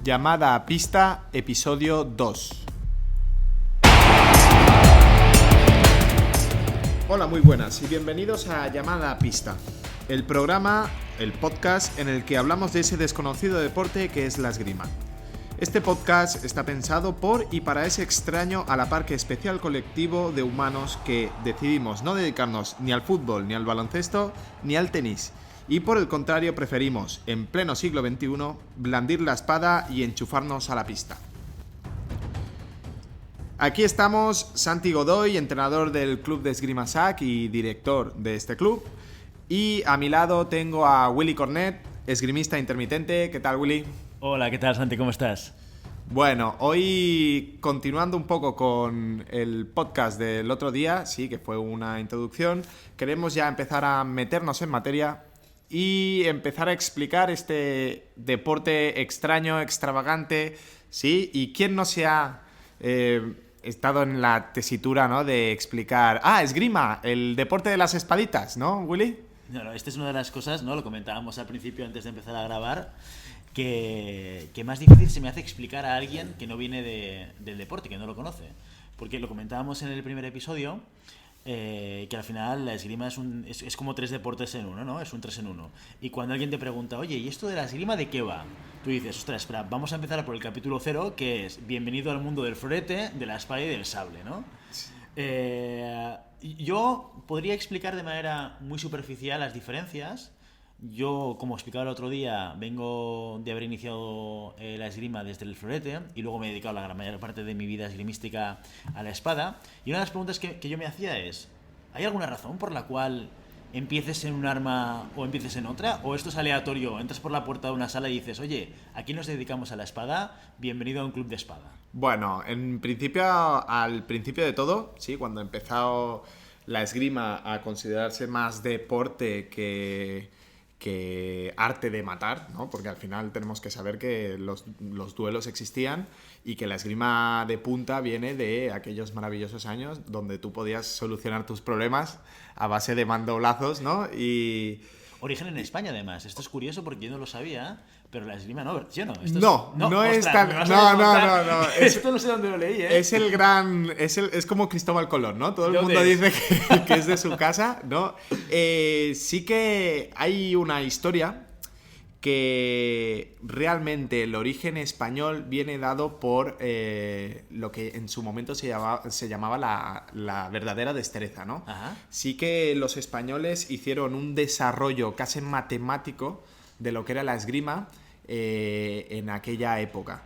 Llamada a pista, episodio 2. Hola, muy buenas y bienvenidos a Llamada a pista, el programa, el podcast en el que hablamos de ese desconocido deporte que es la esgrima. Este podcast está pensado por y para ese extraño a la par que especial colectivo de humanos que decidimos no dedicarnos ni al fútbol, ni al baloncesto, ni al tenis. Y por el contrario preferimos, en pleno siglo XXI, blandir la espada y enchufarnos a la pista. Aquí estamos, Santi Godoy, entrenador del Club de Esgrima SAC y director de este club. Y a mi lado tengo a Willy Cornet, esgrimista intermitente. ¿Qué tal, Willy? Hola, ¿qué tal, Santi? ¿Cómo estás? Bueno, hoy continuando un poco con el podcast del otro día, sí, que fue una introducción, queremos ya empezar a meternos en materia y empezar a explicar este deporte extraño, extravagante, sí, y quién no se ha estado en la tesitura, ¿no?, de explicar, esgrima, el deporte de las espaditas, ¿no, Willy? No, esta es una de las cosas, ¿no? Lo comentábamos al principio antes de empezar a grabar, que más difícil se me hace explicar a alguien que no viene del deporte, que no lo conoce. Porque lo comentábamos en el primer episodio, que al final la esgrima es como 3 deportes en uno, ¿no? Es un 3 en 1. Y cuando alguien te pregunta, oye, ¿y esto de la esgrima de qué va? Tú dices, ostras, espera, vamos a empezar por el capítulo 0, que es bienvenido al mundo del florete, de la espada y del sable, ¿no? Yo podría explicar de manera muy superficial las diferencias. Yo, como explicaba el otro día, vengo de haber iniciado la esgrima desde el florete y luego me he dedicado la gran mayor parte de mi vida esgrimística a la espada. Y una de las preguntas que yo me hacía es, ¿hay alguna razón por la cual empieces en un arma o empieces en otra? ¿O esto es aleatorio? Entras por la puerta de una sala y dices, oye, aquí nos dedicamos a la espada, bienvenido a un club de espada. Bueno, en principio, al principio de todo, sí, cuando ha empezado la esgrima a considerarse más deporte que arte de matar, ¿no? Porque al final tenemos que saber que los duelos existían y que la esgrima de punta viene de aquellos maravillosos años donde tú podías solucionar tus problemas a base de mandoblazos, ¿no? Y origen en España, además. Esto es curioso porque yo no lo sabía, pero la esgrima no, ¿sí o no? No es tan... No. Esto no sé dónde lo leí, ¿eh? Es el gran... Es como Cristóbal Colón, ¿no? Todo el mundo dice que es de su casa, ¿no? Sí que hay una historia que realmente el origen español viene dado por lo que en su momento se llamaba la verdadera destreza, ¿no? Ajá. Sí que los españoles hicieron un desarrollo casi matemático de lo que era la esgrima en aquella época.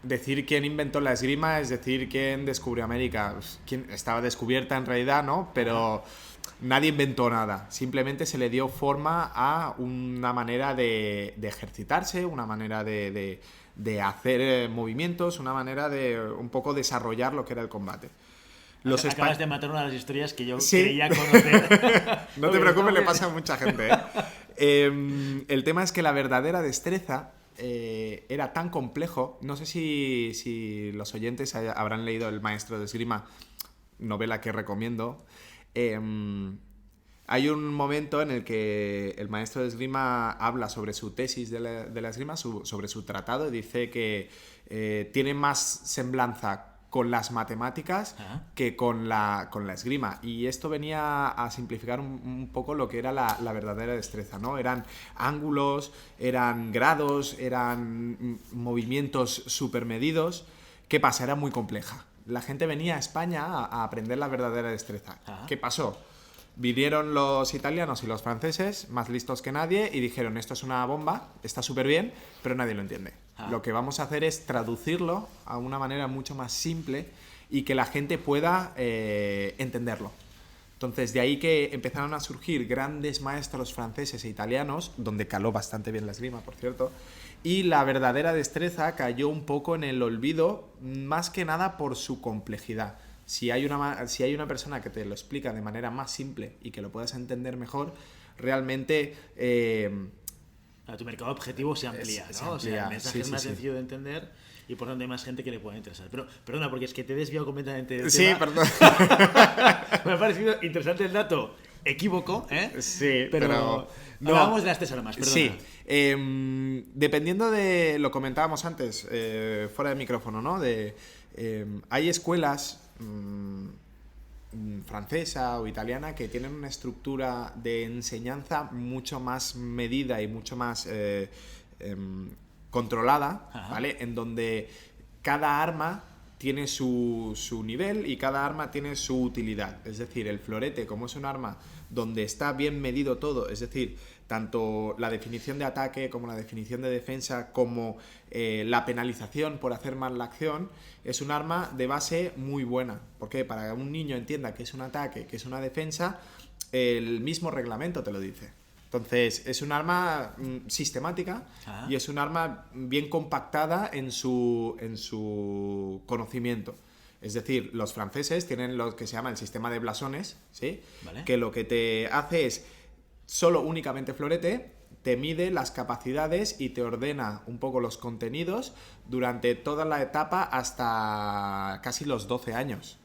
Decir quién inventó la esgrima es decir quién descubrió América. Quién estaba descubierta en realidad, ¿no? Pero nadie inventó nada. Simplemente se le dio forma a una manera de ejercitarse, una manera de hacer movimientos, una manera de un poco desarrollar lo que era el combate. Acabas de matar una de las historias que yo creía conocer. No te preocupes, le pasa a mucha gente, ¿eh? El tema es que la verdadera destreza era tan complejo. No sé si los oyentes habrán leído El maestro de esgrima, novela que recomiendo. Hay un momento en el que el maestro de esgrima habla sobre su tesis de la esgrima, sobre su tratado, y dice que tiene más semblanza con las matemáticas que con la esgrima. Y esto venía a simplificar un poco lo que era la verdadera destreza, ¿no? Eran ángulos, eran grados, eran movimientos supermedidos. ¿Qué pasa? Era muy compleja. La gente venía a España a aprender la verdadera destreza. ¿Qué pasó? Vinieron los italianos y los franceses, más listos que nadie, y dijeron, esto es una bomba, está súper bien, pero nadie lo entiende. Lo que vamos a hacer es traducirlo a una manera mucho más simple y que la gente pueda entenderlo. Entonces, de ahí que empezaron a surgir grandes maestros franceses e italianos, donde caló bastante bien la esgrima, por cierto, y la verdadera destreza cayó un poco en el olvido, más que nada por su complejidad. Si hay una persona que te lo explica de manera más simple y que lo puedas entender mejor, realmente tu mercado objetivo se amplía, ¿no? O sea, el mensaje es más sencillo de entender y por tanto hay más gente que le puede interesar. Pero, perdona, porque es que te he desviado completamente del tema. Sí, perdón. Me ha parecido interesante el dato equívoco, ¿eh? Sí, pero no. hablábamos de las 3 armas, perdona. Sí, dependiendo de, lo comentábamos antes, fuera de micrófono, ¿no? Hay escuelas francesa o italiana que tienen una estructura de enseñanza mucho más medida y mucho más controlada, ¿vale? En donde cada arma tiene su nivel y cada arma tiene su utilidad. Es decir, el florete, como es un arma donde está bien medido todo, es decir, tanto la definición de ataque como la definición de defensa, como la penalización por hacer mal la acción, es un arma de base muy buena. Porque para que un niño entienda que es un ataque, que es una defensa, el mismo reglamento te lo dice. Entonces, es un arma sistemática y es un arma bien compactada en su conocimiento. Es decir, los franceses tienen lo que se llama el sistema de blasones, ¿sí? ¿Vale? Que lo que te hace es únicamente florete, te mide las capacidades y te ordena un poco los contenidos durante toda la etapa hasta casi los 12 años.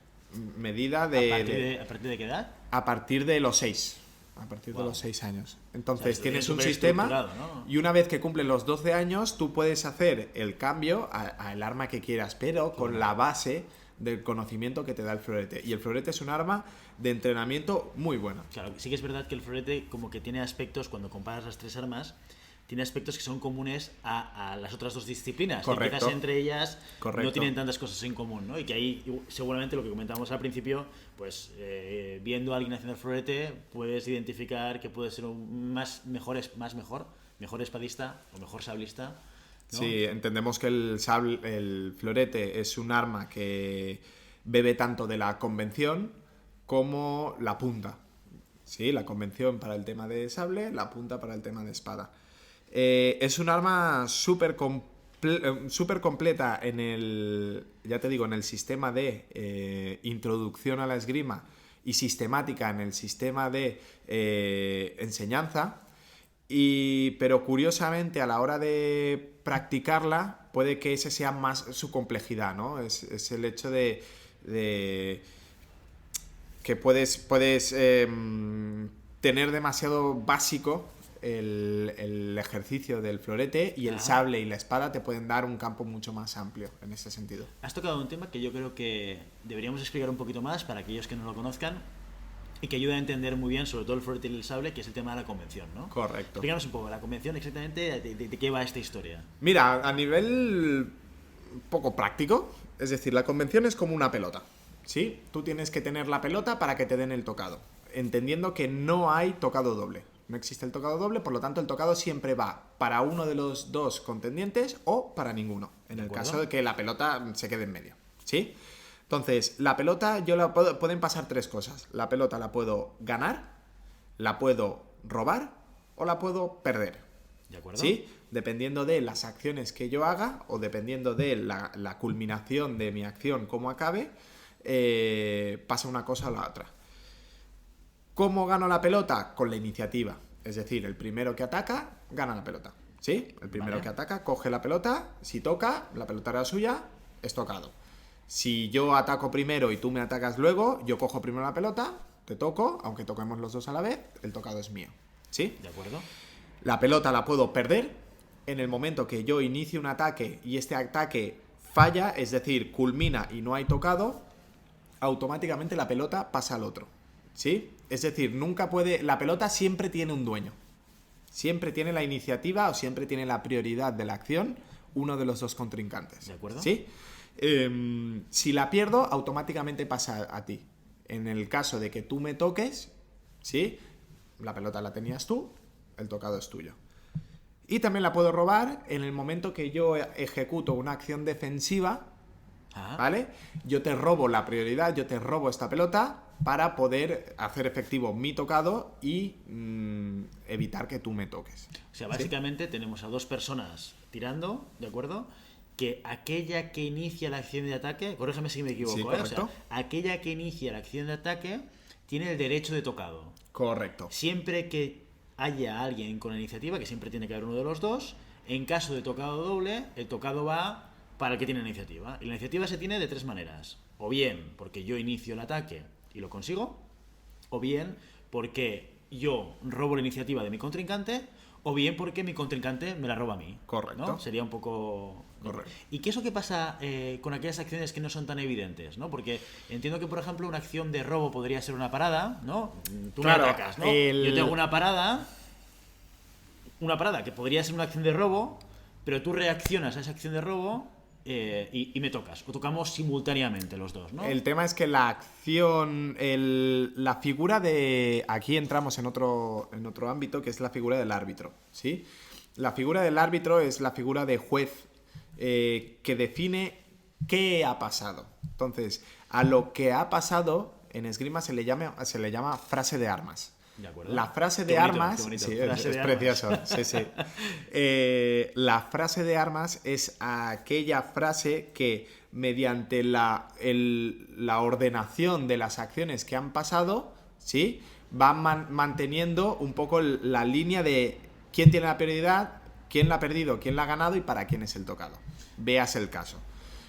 Medida de... ¿A partir de qué edad? A partir de los 6. A partir de los 6 años. Entonces, o sea, tienes un sistema, ¿no? Y una vez que cumplen los 12 años, tú puedes hacer el cambio al arma que quieras, pero con la base del conocimiento que te da el florete. Y el florete es un arma de entrenamiento muy buena. Claro, sí que es verdad que el florete como que tiene aspectos, cuando comparas las 3 armas, tiene aspectos que son comunes a las otras 2 disciplinas. Correcto. Y quizás entre ellas Correcto. No tienen tantas cosas en común, ¿no? Y que ahí seguramente lo que comentábamos al principio, pues viendo a alguien haciendo el florete, puedes identificar que puede ser un mejor espadista o mejor sablista, ¿no? Sí, entendemos que el florete es un arma que bebe tanto de la convención como la punta. Sí, la convención para el tema de sable, la punta para el tema de espada. Es un arma súper completa en el, ya te digo, en el sistema de introducción a la esgrima y sistemática en el sistema de enseñanza. Pero curiosamente a la hora de practicarla puede que ese sea más su complejidad, ¿no? Es el hecho de que puedes tener demasiado básico el ejercicio del florete, y el sable y la espada te pueden dar un campo mucho más amplio en ese sentido. Has tocado un tema que yo creo que deberíamos explicar un poquito más para aquellos que no lo conozcan y que ayuda a entender muy bien, sobre todo el florete y el sable, que es el tema de la convención, ¿no? Correcto. Explícanos un poco, la convención exactamente, de qué va esta historia. Mira, a nivel poco práctico, es decir, la convención es como una pelota, ¿sí? Tú tienes que tener la pelota para que te den el tocado, entendiendo que no hay tocado doble. No existe el tocado doble, por lo tanto el tocado siempre va para uno de los 2 contendientes o para ninguno, en el caso de que la pelota se quede en medio, ¿sí? Entonces, la pelota pueden pasar 3 cosas. La pelota la puedo ganar, la puedo robar o la puedo perder. ¿De acuerdo? ¿Sí? Dependiendo de las acciones que yo haga o dependiendo de la culminación de mi acción, cómo acabe, pasa una cosa o la otra. ¿Cómo gano la pelota? Con la iniciativa. Es decir, el primero que ataca, gana la pelota. ¿Sí? El primero que ataca, coge la pelota. Si toca, la pelota era suya, es tocado. Si yo ataco primero y tú me atacas luego, yo cojo primero la pelota, te toco, aunque toquemos los 2 a la vez, el tocado es mío. ¿Sí? De acuerdo. La pelota la puedo perder en el momento que yo inicie un ataque y este ataque falla, es decir, culmina y no hay tocado, automáticamente la pelota pasa al otro. ¿Sí? Es decir, la pelota siempre tiene un dueño. Siempre tiene la iniciativa o siempre tiene la prioridad de la acción uno de los 2 contrincantes. ¿De acuerdo? ¿Sí? Si la pierdo, automáticamente pasa a ti. En el caso de que tú me toques, ¿sí? La pelota la tenías tú, el tocado es tuyo. Y también la puedo robar en el momento que yo ejecuto una acción defensiva, ¿vale? Yo te robo la prioridad, yo te robo esta pelota para poder hacer efectivo mi tocado y evitar que tú me toques. O sea, básicamente ¿sí? Tenemos a 2 personas tirando, ¿de acuerdo? Que aquella que inicia la acción de ataque, corrígeme si me equivoco, sí, correcto. O sea, aquella que inicia la acción de ataque tiene el derecho de tocado. Correcto. Siempre que haya alguien con la iniciativa, que siempre tiene que haber uno de los 2, en caso de tocado doble, el tocado va para el que tiene la iniciativa. Y la iniciativa se tiene de 3 maneras. O bien porque yo inicio el ataque y lo consigo, o bien porque yo robo la iniciativa de mi contrincante o bien porque mi contrincante me la roba a mí. Correcto. ¿No? Sería un poco... Correcto. ¿Y qué es lo que pasa con aquellas acciones que no son tan evidentes? ¿No? Porque entiendo que, por ejemplo, una acción de robo podría ser una parada, ¿no? Tú Claro, me atacas, ¿no? Yo tengo una parada que podría ser una acción de robo, pero tú reaccionas a esa acción de robo y me tocas. O tocamos simultáneamente los dos, ¿no? El tema es que la acción, la figura de... Aquí entramos en otro ámbito, que es la figura del árbitro, ¿sí? La figura del árbitro es la figura de juez que define qué ha pasado. Entonces, a lo que ha pasado, en esgrima se le llama frase de armas. De acuerdo. La frase Qué de bonito, armas... qué bonito. Sí, Frase es de precioso. armas. Sí, sí. La frase de armas es aquella frase que, mediante la ordenación de las acciones que han pasado, ¿sí?, va manteniendo un poco la línea de quién tiene la prioridad, quién la ha perdido, quién la ha ganado y para quién es el tocado. Veas el caso.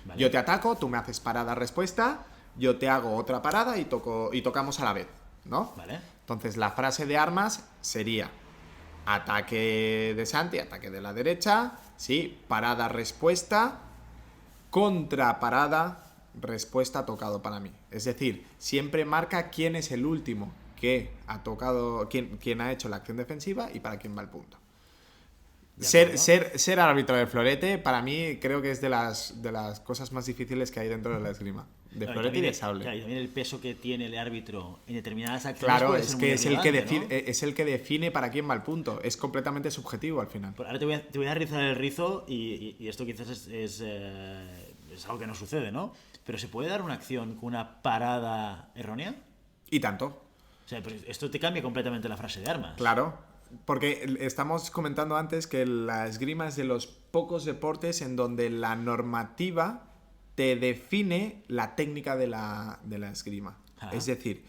Vale. Yo te ataco, tú me haces parada-respuesta, yo te hago otra parada y tocamos a la vez, ¿no? Vale. Entonces la frase de armas sería ataque de Santi, ataque de la derecha, sí, parada-respuesta, contra-parada, respuesta tocado para mí. Es decir, siempre marca quién es el último que ha tocado, quién ha hecho la acción defensiva y para quién va el punto. Ser árbitro de florete, para mí, creo que es de las cosas más difíciles que hay dentro de la esgrima. De florete y de sable. Claro, y también el peso que tiene el árbitro en determinadas acciones. Claro, puede es ser que muy es el que, relevante, ¿no? es el que define para quién va el punto. Es completamente subjetivo al final. Pues ahora te voy a rizar el rizo y esto quizás es algo que no sucede, ¿no? Pero ¿se puede dar una acción con una parada errónea? Y tanto. O sea, pero esto te cambia completamente la frase de armas. Claro, porque estamos comentando antes que la esgrima es de los pocos deportes en donde la normativa te define la técnica de la esgrima. Ah. Es decir,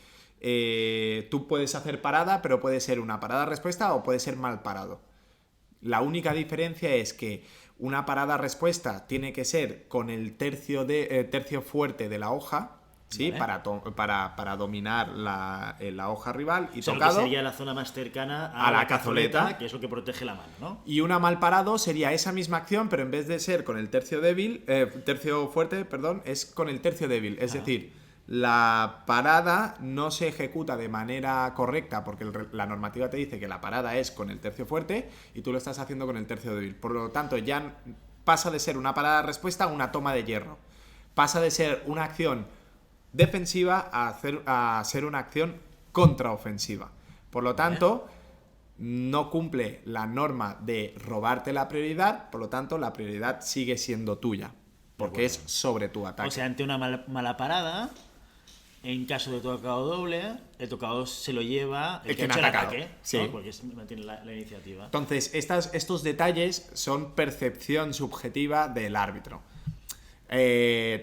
tú puedes hacer parada, pero puede ser una parada-respuesta o puede ser mal parado. La única diferencia es que una parada-respuesta tiene que ser con el tercio fuerte de la hoja, ¿sí? Vale. Para dominar la hoja rival y O sea, lo tocado. que sería la zona más cercana A la cazoleta, que es lo que protege la mano, ¿no? Y una mal parado sería esa misma acción, pero en vez de ser con el tercio fuerte, perdón, es con el tercio débil. Es decir, la parada no se ejecuta de manera correcta porque la normativa te dice que la parada es con el tercio fuerte y tú lo estás haciendo con el tercio débil. Por lo tanto, ya pasa de ser una parada-respuesta a una toma de hierro. Pasa de ser una acción defensiva a ser una acción contraofensiva. Por lo tanto, no cumple la norma de robarte la prioridad, por lo tanto, la prioridad sigue siendo tuya, porque es sobre tu ataque. O sea, ante una mala parada, en caso de tocado doble, el tocado se lo lleva el que ha hecho el ataque, sí. ¿no? Porque mantiene la iniciativa. Entonces, estos detalles son percepción subjetiva del árbitro.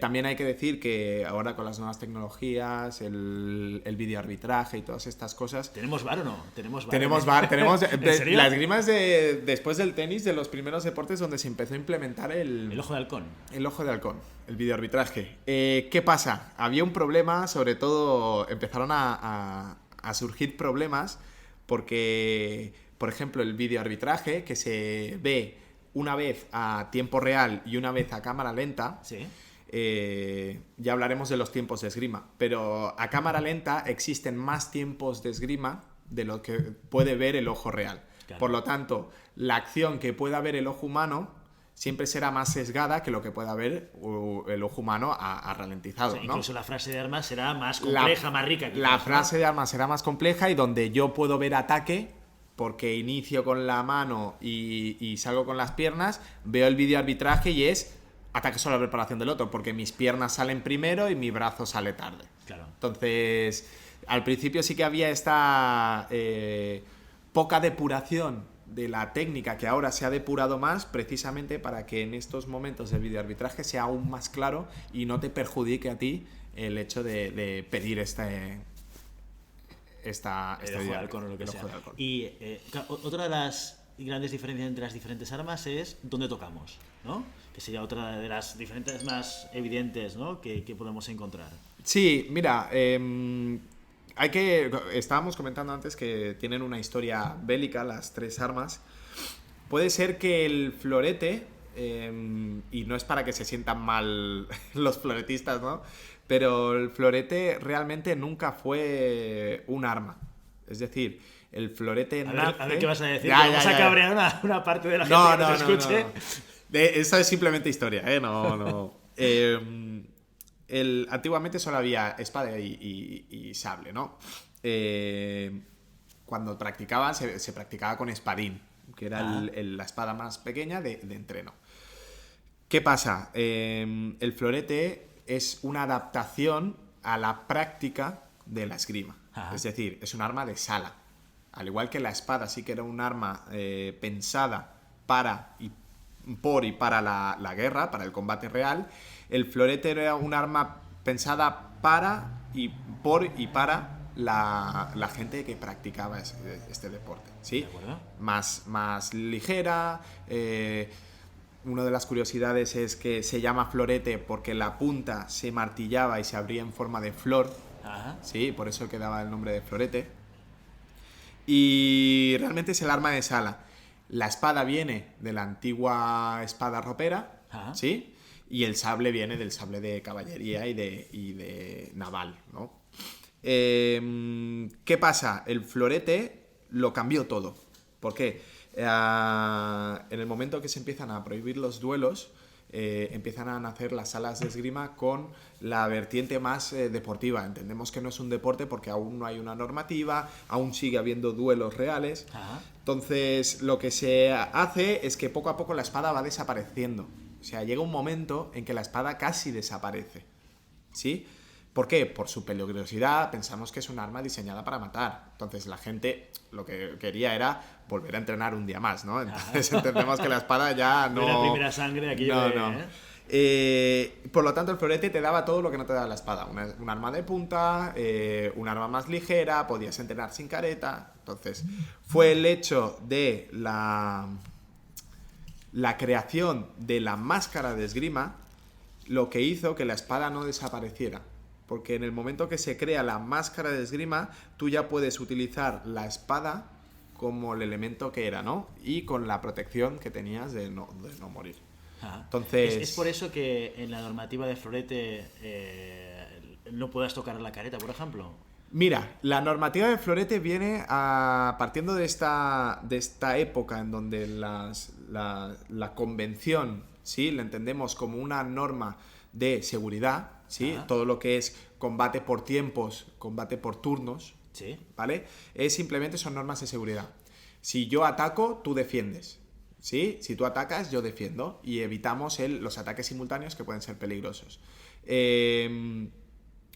También hay que decir que ahora con las nuevas tecnologías, el videoarbitraje y todas estas cosas... ¿Tenemos VAR o no? Tenemos VAR. ¿En serio? La esgrima es después del tenis, de los primeros deportes donde se empezó a implementar el ojo de halcón. El ojo de halcón, el videoarbitraje. ¿Qué pasa? Había un problema, sobre todo empezaron a surgir problemas porque, por ejemplo, el videoarbitraje que se ve una vez a tiempo real y una vez a cámara lenta, sí. Ya hablaremos de los tiempos de esgrima, pero a cámara lenta existen más tiempos de esgrima de lo que puede ver el ojo real. Claro. Por lo tanto, la acción que pueda ver el ojo humano siempre será más sesgada que lo que pueda ver el ojo humano a ralentizado. O sea, ¿no? Incluso la frase de armas será más compleja, más rica. Quizás, la frase de armas será más compleja y donde yo puedo ver ataque, porque inicio con la mano y salgo con las piernas, veo el videoarbitraje y es ataque sobre la preparación del otro, porque mis piernas salen primero y mi brazo sale tarde. Claro. Entonces, al principio sí que había esta poca depuración de la técnica, que ahora se ha depurado más, precisamente para que en estos momentos del videoarbitraje sea aún más claro y no te perjudique a ti el hecho de pedir el ojo de halcón o lo que sea. Y otra de las grandes diferencias entre las diferentes armas es dónde tocamos, ¿no? Que sería otra de las diferentes más evidentes, ¿no? que podemos encontrar. Sí, mira, Estábamos comentando antes que tienen una historia bélica, las tres armas. Puede ser que el florete, y no es para que se sientan mal los floretistas, ¿no? Pero el florete realmente nunca fue un arma. Es decir, el florete nace... A ver qué vas a decir. Vamos a cabrear una parte de la gente que nos escuche. No. Eso es simplemente historia, ¿eh? No. Antiguamente solo había espada y sable, ¿no? Cuando practicaban, se practicaba con espadín, que era la espada más pequeña de entreno. ¿Qué pasa? El florete es una adaptación a la práctica de la esgrima. Es decir, es un arma de sala. Al igual que la espada sí que era un arma pensada para la guerra, para el combate real, el florete era un arma pensada por y para la gente que practicaba este deporte, ¿sí? ¿De acuerdo? Más ligera. Una de las curiosidades es que se llama florete porque la punta se martillaba y se abría en forma de flor. Sí, por eso quedaba el nombre de florete. Y realmente es el arma de sala. La espada viene de la antigua espada ropera, ¿sí? Y el sable viene del sable de caballería y de naval, ¿no? ¿Qué pasa? El florete lo cambió todo. ¿Por qué? En el momento que se empiezan a prohibir los duelos, empiezan a nacer las salas de esgrima con la vertiente más deportiva. Entendemos que no es un deporte porque aún no hay una normativa, aún sigue habiendo duelos reales. Entonces, lo que se hace es que poco a poco la espada va desapareciendo. O sea, llega un momento en que la espada casi desaparece, ¿sí? ¿Por qué? Por su peligrosidad. Pensamos que es un arma diseñada para matar. Entonces la gente lo que quería era volver a entrenar un día más, ¿no? Entonces entendemos que la espada ya no... La primera sangre aquí. No. Por lo tanto, el florete te daba todo lo que no te daba la espada. Un arma de punta, un arma más ligera, podías entrenar sin careta. Entonces, fue el hecho de la creación de la máscara de esgrima lo que hizo que la espada no desapareciera. Porque en el momento que se crea la máscara de esgrima, tú ya puedes utilizar la espada como el elemento que era, ¿no? Y con la protección que tenías de no morir. Entonces... ¿Es por eso que en la normativa de florete no puedas tocar la careta, por ejemplo? Mira, la normativa de florete viene partiendo de esta época en donde la convención, ¿sí? La entendemos como una norma de seguridad, ¿sí? Todo lo que es combate por tiempos, combate por turnos, ¿sí? ¿Vale? Simplemente son normas de seguridad. Si yo ataco, tú defiendes, ¿sí? Si tú atacas, yo defiendo y evitamos los ataques simultáneos que pueden ser peligrosos.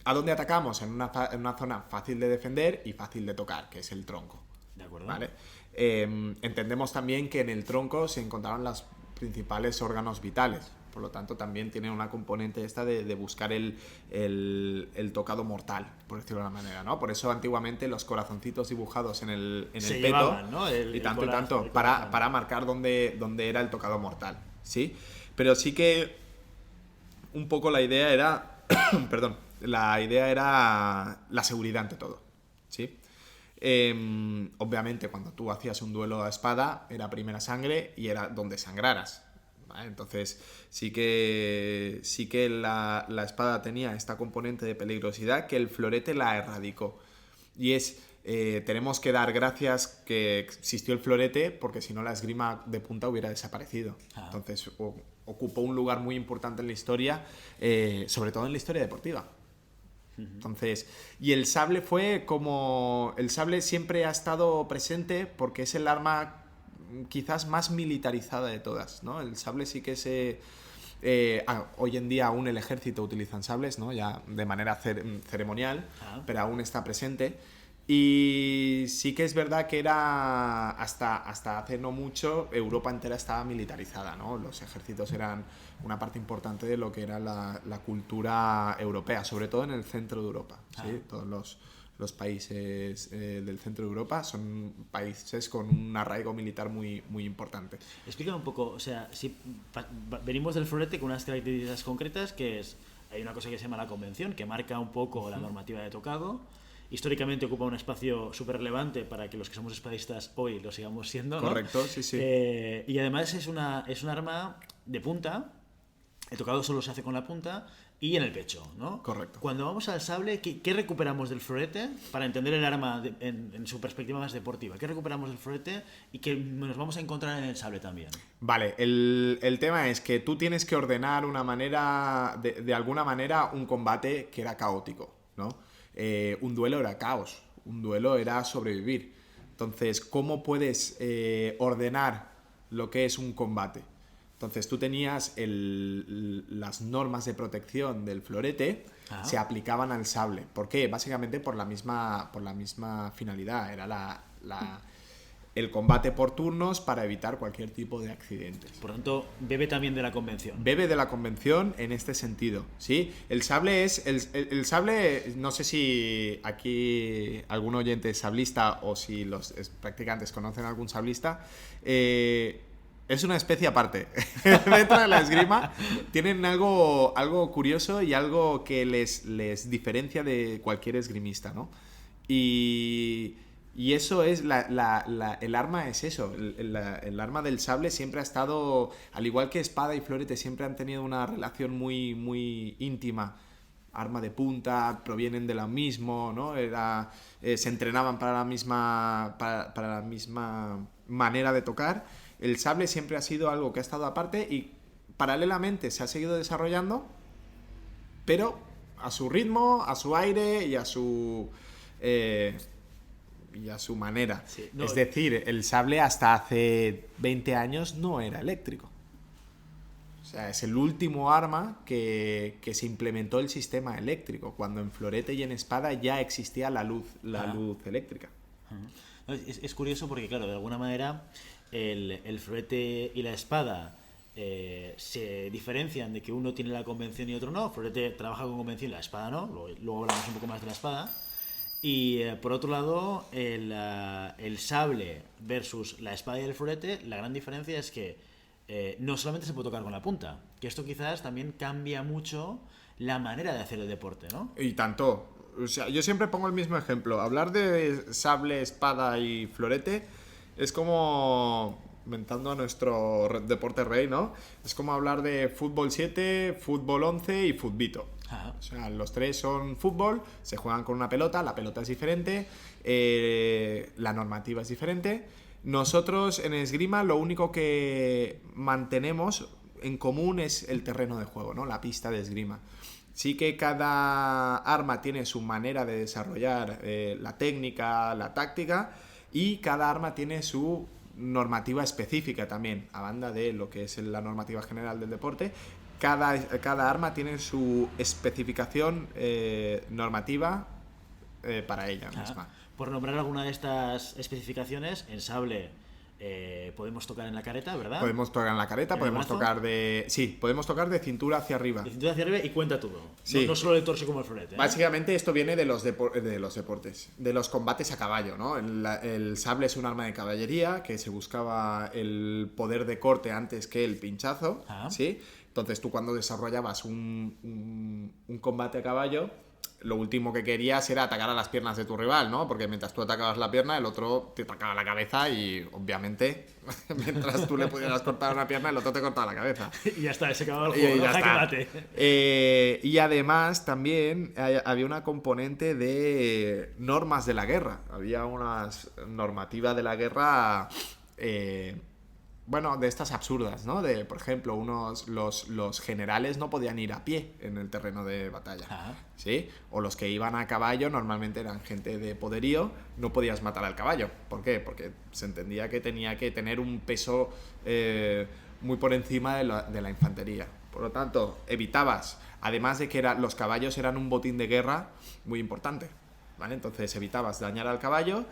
¿A dónde atacamos? En una zona fácil de defender y fácil de tocar, que es el tronco. ¿De acuerdo? ¿Vale? Entendemos también que en el tronco se encontraron los principales órganos vitales. Por lo tanto, también tiene una componente esta de buscar el tocado mortal, por decirlo de una manera, ¿no? Por eso antiguamente los corazoncitos dibujados en el peto llevaban, ¿no? y tanto para marcar dónde era el tocado mortal, ¿sí? Pero sí que un poco la idea era perdón, la idea era la seguridad ante todo, ¿sí? Obviamente cuando tú hacías un duelo a espada era primera sangre y era donde sangraras, ¿vale? Entonces sí que la espada tenía esta componente de peligrosidad que el florete la erradicó. Y tenemos que dar gracias que existió el florete, porque si no la esgrima de punta hubiera desaparecido. Entonces ocupó un lugar muy importante en la historia, sobre todo en la historia deportiva. Entonces, y el sable el sable siempre ha estado presente porque es el arma quizás más militarizada de todas, ¿no? El sable sí que hoy en día aún el ejército utilizan sables, ¿no? Ya de manera ceremonial, pero aún está presente. Y sí que es verdad que era hasta hace no mucho Europa entera estaba militarizada, ¿no? Los ejércitos eran una parte importante de lo que era la cultura europea, sobre todo en el centro de Europa, ¿sí? Todos los países del centro de Europa son países con un arraigo militar muy, muy importante. Explícame un poco, o sea, si venimos del florete con unas características concretas, que hay una cosa que se llama la convención, que marca un poco la normativa de tocado, históricamente ocupa un espacio súper relevante para que los que somos espadistas hoy lo sigamos siendo, ¿no? Correcto, sí, sí. Y además es un arma de punta, el tocado solo se hace con la punta y en el pecho, ¿no? Correcto. Cuando vamos al sable, ¿qué recuperamos del florete para entender el arma en su perspectiva más deportiva? ¿Qué recuperamos del florete y qué nos vamos a encontrar en el sable también? Vale, el tema es que tú tienes que ordenar una manera, de alguna manera, un combate que era caótico, ¿no? Un duelo era caos, un duelo era sobrevivir. Entonces, ¿cómo puedes ordenar lo que es un combate? Entonces tú tenías las normas de protección del florete, se aplicaban al sable. ¿Por qué? Básicamente por la misma finalidad. Era el combate por turnos para evitar cualquier tipo de accidentes. Por tanto, bebe también de la convención. Bebe de la convención en este sentido, ¿sí? El sable es... El sable, no sé si aquí algún oyente es sablista o si los practicantes conocen algún sablista. Es una especie aparte. Dentro de la esgrima tienen algo curioso y algo que les diferencia de cualquier esgrimista, ¿no? Y eso es el arma es eso. El arma del sable siempre ha estado, al igual que espada y florete, siempre han tenido una relación muy, muy íntima. Arma de punta, provienen de lo mismo, ¿no? Se entrenaban para la misma manera de tocar. El sable siempre ha sido algo que ha estado aparte y paralelamente se ha seguido desarrollando, pero a su ritmo, a su aire y a su manera. Sí, no, es decir, el sable hasta hace 20 años no era eléctrico. O sea, es el último arma que se implementó el sistema eléctrico, cuando en florete y en espada ya existía la luz eléctrica. Es curioso porque, claro, de alguna manera el florete y la espada se diferencian de que uno tiene la convención y otro no. El florete trabaja con convención y la espada no. Luego hablamos un poco más de la espada. Y por otro lado, el sable versus la espada y el florete, la gran diferencia es que no solamente se puede tocar con la punta, que esto quizás también cambia mucho la manera de hacer el deporte, ¿no? Y tanto. O sea, yo siempre pongo el mismo ejemplo. Hablar de sable, espada y florete es como, inventando a nuestro deporte rey, ¿no? Es como hablar de fútbol 7, fútbol 11 y futbito. Ajá. O sea, los tres son fútbol, se juegan con una pelota, la pelota es diferente, la normativa es diferente. Nosotros en esgrima lo único que mantenemos en común es el terreno de juego, ¿no? La pista de esgrima. Sí que cada arma tiene su manera de desarrollar la técnica, la táctica, y cada arma tiene su normativa específica también, a banda de lo que es la normativa general del deporte. Cada arma tiene su especificación normativa para ella misma. Por nombrar alguna de estas especificaciones, en sable podemos tocar en la careta, ¿verdad? Podemos tocar en la careta, podemos tocar de cintura hacia arriba. De cintura hacia arriba y cuenta todo. Sí. No solo de torso como el florete. Básicamente esto viene de los deportes, de los combates a caballo, ¿no? El sable es un arma de caballería que se buscaba el poder de corte antes que el pinchazo, ¿sí? Entonces tú cuando desarrollabas un combate a caballo, lo último que querías era atacar a las piernas de tu rival, ¿no? Porque mientras tú atacabas la pierna, el otro te atacaba la cabeza y, obviamente, mientras tú le pudieras cortar una pierna, el otro te cortaba la cabeza. Y ya está, se acababa el juego, ¿no? Jaque mate. Y además también había una componente de normas de la guerra. Había una normativa de la guerra... de estas absurdas, ¿no? De, por ejemplo, los generales no podían ir a pie en el terreno de batalla, ¿sí? O los que iban a caballo normalmente eran gente de poderío, no podías matar al caballo. ¿Por qué? Porque se entendía que tenía que tener un peso muy por encima de la infantería. Por lo tanto, evitabas, además de que los caballos eran un botín de guerra muy importante, ¿vale? Entonces evitabas dañar al caballo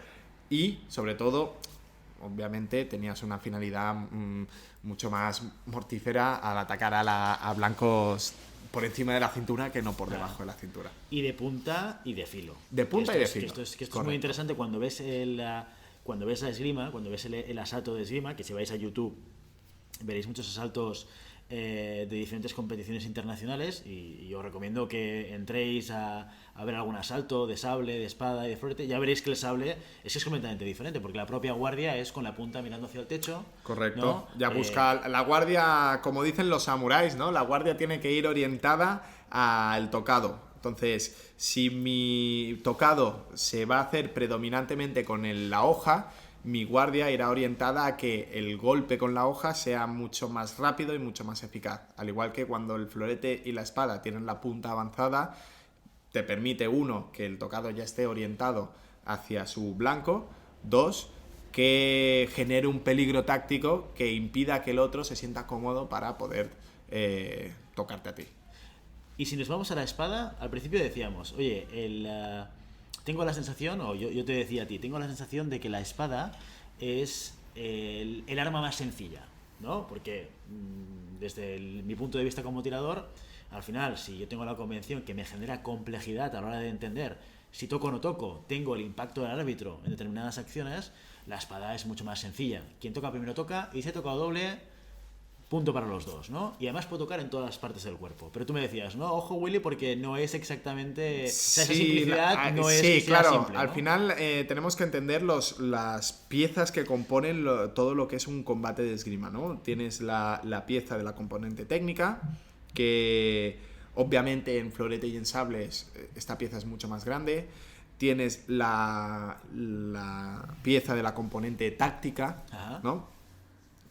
y, sobre todo... Obviamente tenías una finalidad mucho más mortífera al atacar a blancos por encima de la cintura que no por debajo de la cintura. Y de punta y de filo. De punta y de filo. Esto es muy interesante cuando ves la esgrima, cuando ves el asalto de esgrima, que si vais a YouTube veréis muchos asaltos de diferentes competiciones internacionales y os recomiendo que entréis a ver algún asalto de sable, de espada y de florete. Ya veréis que el sable es completamente diferente, porque la propia guardia es con la punta mirando hacia el techo. Correcto. ¿No? Ya busca la guardia, como dicen los samuráis, ¿no? La guardia tiene que ir orientada al tocado. Entonces, si mi tocado se va a hacer predominantemente con la hoja, mi guardia irá orientada a que el golpe con la hoja sea mucho más rápido y mucho más eficaz. Al igual que cuando el florete y la espada tienen la punta avanzada, te permite, uno, que el tocado ya esté orientado hacia su blanco, dos, que genere un peligro táctico que impida que el otro se sienta cómodo para poder tocarte a ti. Y si nos vamos a la espada, al principio decíamos, oye, tengo la sensación, o yo te decía a ti, tengo la sensación de que la espada es el arma más sencilla, ¿no? Porque desde mi punto de vista como tirador, al final, si yo tengo la convención que me genera complejidad a la hora de entender si toco o no toco, tengo el impacto del árbitro en determinadas acciones, la espada es mucho más sencilla. Quien toca primero toca, y si he tocado doble, punto para los dos, ¿no? Y además puede tocar en todas las partes del cuerpo. Pero tú me decías, no, ojo Willy, porque no es exactamente... O sea, esa simplicidad no es que sea claro, simple, ¿no? Al final tenemos que entender las piezas que componen todo lo que es un combate de esgrima, ¿no? Tienes la pieza de la componente técnica, que obviamente en florete y en sables esta pieza es mucho más grande. Tienes la pieza de la componente táctica, ¿no?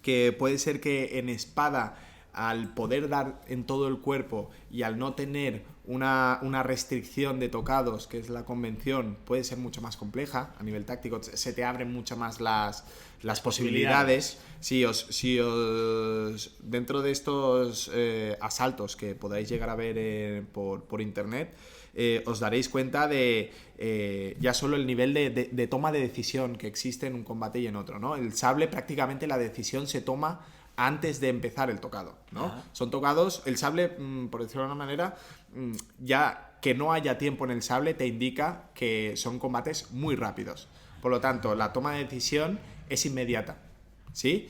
Que puede ser que en espada, al poder dar en todo el cuerpo y al no tener una restricción de tocados, que es la convención, puede ser mucho más compleja a nivel táctico, se te abren mucho más las posibilidades. Si os dentro de estos asaltos que podáis llegar a ver por internet, os daréis cuenta de ya solo el nivel de toma de decisión que existe en un combate y en otro, ¿no? El sable, prácticamente la decisión se toma antes de empezar el tocado, ¿no? Son tocados, el sable, por decirlo de una manera, ya que no haya tiempo en el sable te indica que son combates muy rápidos. Por lo tanto, la toma de decisión es inmediata, ¿sí?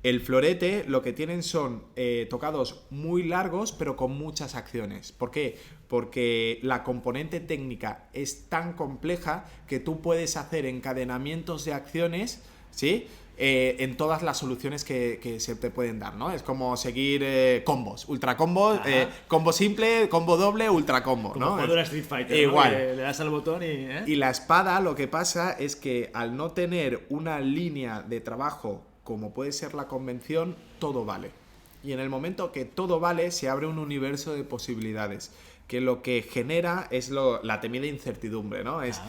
El florete lo que tienen son tocados muy largos, pero con muchas acciones. ¿Por qué? Porque la componente técnica es tan compleja que tú puedes hacer encadenamientos de acciones, ¿sí? En todas las soluciones que se te pueden dar, ¿no? Es como seguir combos, ultra combos, combo simple, combo doble, ultra combo, como ¿no? cuando era Street Fighter, ¿no? Igual. Le das al botón Y la espada, lo que pasa es que al no tener una línea de trabajo como puede ser la convención, todo vale. Y en el momento que todo vale, se abre un universo de posibilidades, que lo que genera es la temida incertidumbre, ¿no? Es,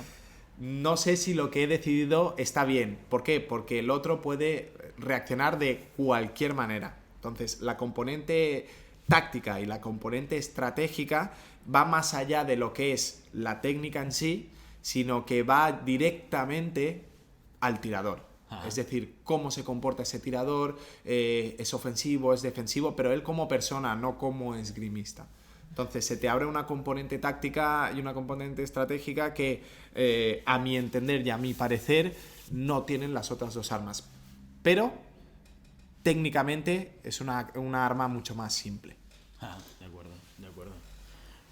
no sé si lo que he decidido está bien. ¿Por qué? Porque el otro puede reaccionar de cualquier manera. Entonces, la componente táctica y la componente estratégica va más allá de lo que es la técnica en sí, sino que va directamente al tirador. Es decir, cómo se comporta ese tirador, es ofensivo, es defensivo, pero él como persona, no como esgrimista. Entonces se te abre una componente táctica y una componente estratégica que, a mi entender y a mi parecer, no tienen las otras dos armas. Pero técnicamente es una arma mucho más simple. De acuerdo.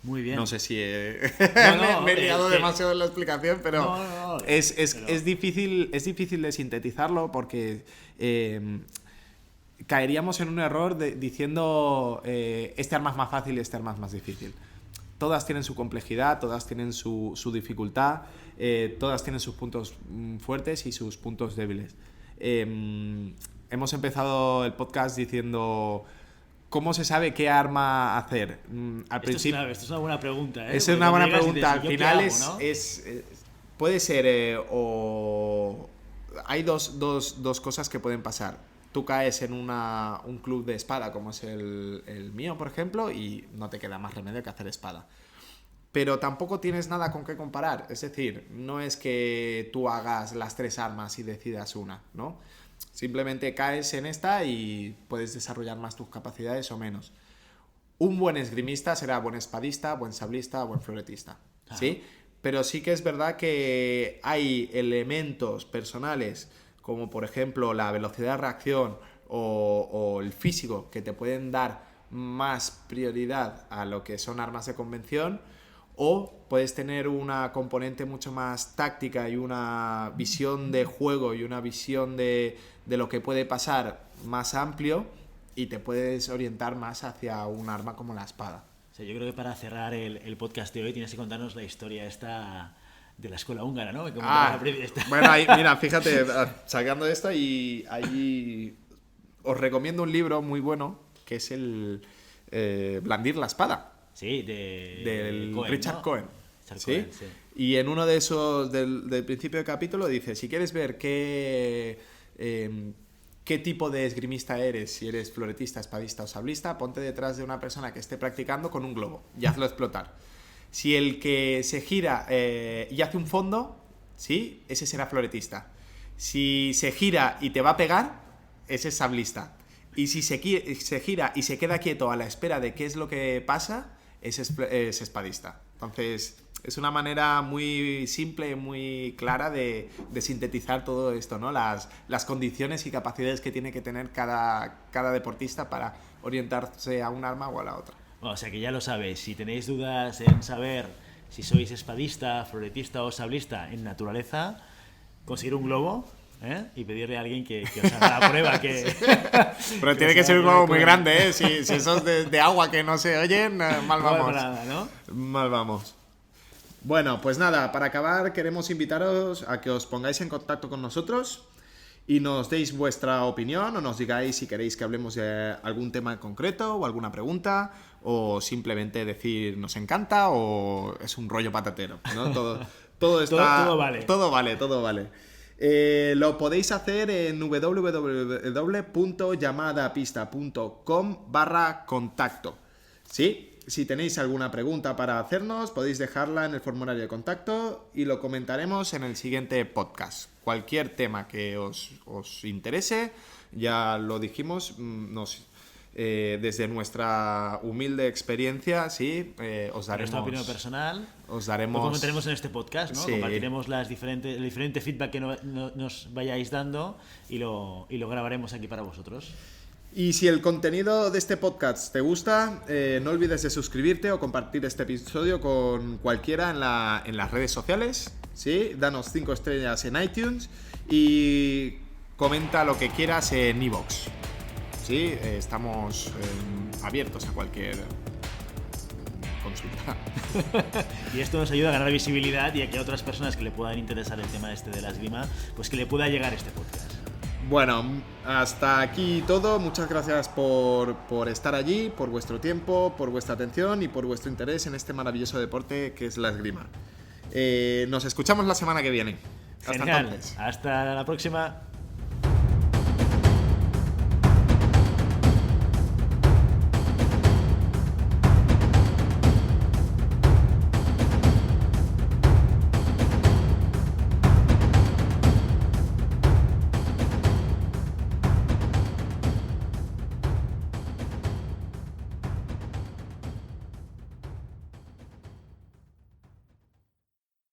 Muy bien. No sé si No, me he liado demasiado en la explicación, pero no, es difícil de sintetizarlo porque caeríamos en un error diciendo este arma es más fácil y este arma es más difícil. Todas tienen su complejidad, todas tienen su dificultad, todas tienen sus puntos fuertes y sus puntos débiles. Hemos empezado el podcast diciendo... ¿Cómo se sabe qué arma hacer? Al principio, esto es una buena pregunta, ¿eh? Es una buena pregunta. Al final ¿no? puede ser o hay dos cosas que pueden pasar. Tú caes en un club de espada como es el mío, por ejemplo, y no te queda más remedio que hacer espada. Pero tampoco tienes nada con qué comparar. Es decir, no es que tú hagas las tres armas y decidas una, ¿no? Simplemente caes en esta y puedes desarrollar más tus capacidades o menos. Un buen esgrimista será buen espadista, buen sablista, buen floretista, ¿sí? Pero sí que es verdad que hay elementos personales, como por ejemplo la velocidad de reacción o el físico, que te pueden dar más prioridad a lo que son armas de convención, o puedes tener una componente mucho más táctica y una visión de juego y una visión de lo que puede pasar más amplio, y te puedes orientar más hacia un arma como la espada. O sea, yo creo que para cerrar el podcast de hoy tienes que contarnos la historia esta de la escuela húngara, ¿no? Bueno, ahí, mira, fíjate, sacando esta, y ahí os recomiendo un libro muy bueno, que es el Blandir la espada. Sí, del Cohen, Richard ¿no? Cohen. Richard ¿Sí? Cohen, sí. Y en uno de esos, del principio del capítulo, dice, si quieres ver qué tipo de esgrimista eres, si eres floretista, espadista o sablista, ponte detrás de una persona que esté practicando con un globo y hazlo explotar. Si el que se gira y hace un fondo, ¿sí? Ese será floretista. Si se gira y te va a pegar, ese es sablista. Y si se gira y se queda quieto a la espera de qué es lo que pasa, ese es espadista. Entonces, es una manera muy simple, muy clara de sintetizar todo esto, ¿no? Las condiciones y capacidades que tiene que tener cada deportista para orientarse a un arma o a la otra. Bueno, o sea que ya lo sabéis, si tenéis dudas en saber si sois espadista, floretista o sablista en naturaleza, conseguir un globo, y pedirle a alguien que os haga la prueba. Pero tiene que ser un globo muy grande, ¿eh? Si esos de agua que no se oyen, mal vamos. Nada, ¿no? Mal vamos. Bueno, pues nada, para acabar queremos invitaros a que os pongáis en contacto con nosotros y nos deis vuestra opinión, o nos digáis si queréis que hablemos de algún tema en concreto o alguna pregunta, o simplemente decir nos encanta o es un rollo patatero, ¿no? Todo está... todo vale. Todo vale. Lo podéis hacer en www.llamadapista.com/contacto. ¿Sí? Si tenéis alguna pregunta para hacernos, podéis dejarla en el formulario de contacto y lo comentaremos en el siguiente podcast. Cualquier tema que os interese, ya lo dijimos, desde nuestra humilde experiencia, sí, os daremos... Nuestra opinión personal. Os daremos... Lo comentaremos en este podcast, ¿no? Sí. Compartiremos el diferente feedback que nos vayáis dando y lo grabaremos aquí para vosotros. Y si el contenido de este podcast te gusta, no olvides de suscribirte o compartir este episodio con cualquiera en las redes sociales, ¿sí? Danos 5 estrellas en iTunes y comenta lo que quieras en iVoox, ¿sí? Estamos abiertos a cualquier consulta. Y esto nos ayuda a ganar visibilidad y a que a otras personas que le puedan interesar el tema de la esgrima, pues que le pueda llegar este podcast. Bueno, hasta aquí todo. Muchas gracias por estar allí, por vuestro tiempo, por vuestra atención y por vuestro interés en este maravilloso deporte que es la esgrima. Nos escuchamos la semana que viene. Hasta Genial. entonces. Hasta la próxima.